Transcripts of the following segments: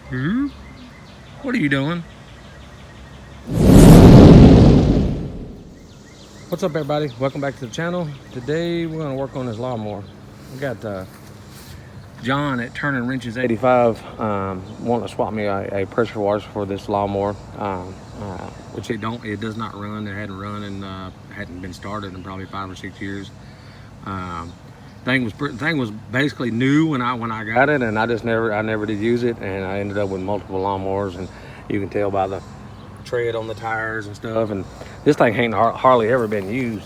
Hmm? What are you doing? What's up, everybody? Welcome back to the channel. Today we're going to work on this lawnmower. We got John at Turning Wrenches 85 wanting to swap me a pressure washer for this lawnmower, which it does not run. It hadn't run and hadn't been started in probably 5 or 6 years. Um, thing was basically new when I got it, and I never did use it, and I ended up with multiple lawnmowers, and you can tell by the tread on the tires and stuff. And this thing ain't hardly ever been used.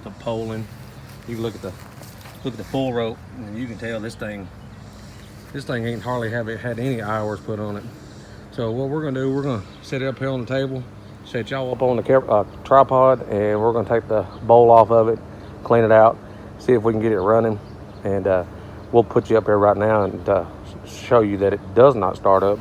Some poling. You look at the pull rope, and you can tell this thing ain't hardly had any hours put on it. So what we're gonna do, we're gonna set it up here on the table, set y'all up on the tripod, and we're gonna take the bowl off of it, clean it out, see if we can get it running, and we'll put you up here right now and show you that it does not start up.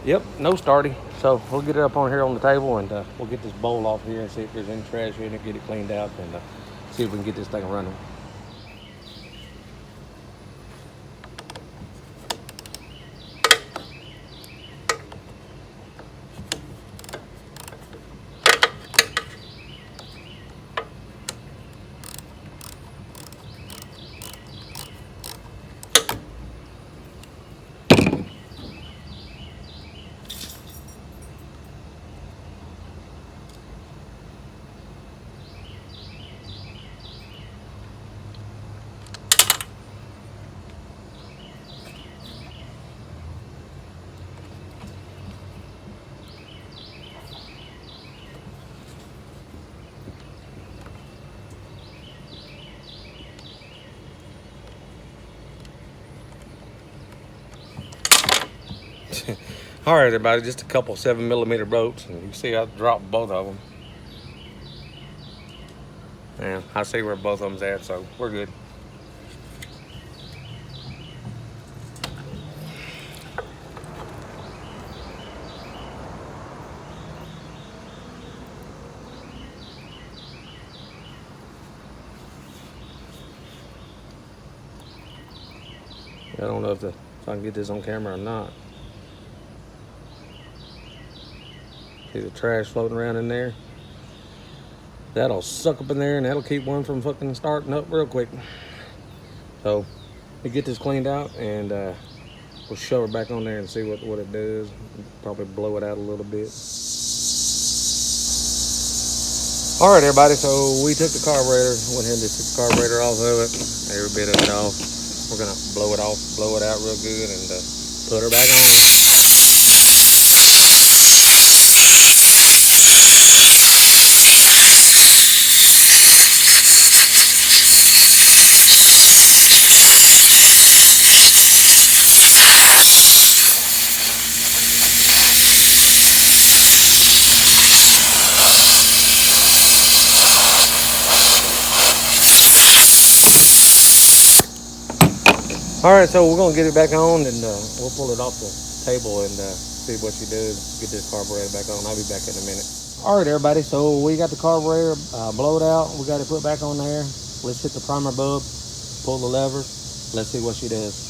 Yep, no starty. So we'll get it up on here on the table, and we'll get this bowl off here and see if there's any trash in it, get it cleaned out, and see if we can get this thing running. All right, everybody, just a couple 7mm bolts, and you can see I dropped both of them. And I see where both of them's at, so we're good. I don't know if I can get this on camera or not. See the trash floating around in there? That'll suck up in there, and that'll keep one from fucking starting up real quick. So we get this cleaned out, and we'll shove it back on there and see what it does. Probably blow it out a little bit. All right, everybody, so we took the carburetor, went ahead and just took the carburetor off of it, every bit of it off. We're gonna blow it off, blow it out real good, and put her back on. All right, so we're gonna get it back on, and we'll pull it off the table and see what she does. Get this carburetor back on. I'll be back in a minute. All right, everybody. So we got the carburetor blowed out. We got it put back on there. Let's hit the primer bulb, pull the lever. Let's see what she does.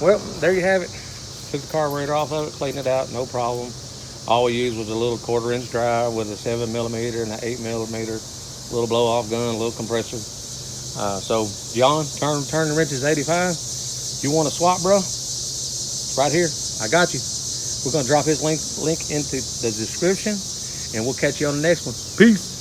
Well, there you have it. Took the carburetor off of it, cleaned it out, no problem. All we used was a little 1/4 inch drive with a 7mm and an 8mm little blow off gun, a little compressor. So John, turn the wrenches 85. You want to swap, bro? It's right here. I got you. We're gonna drop his link into the description, and we'll catch you on the next one. Peace.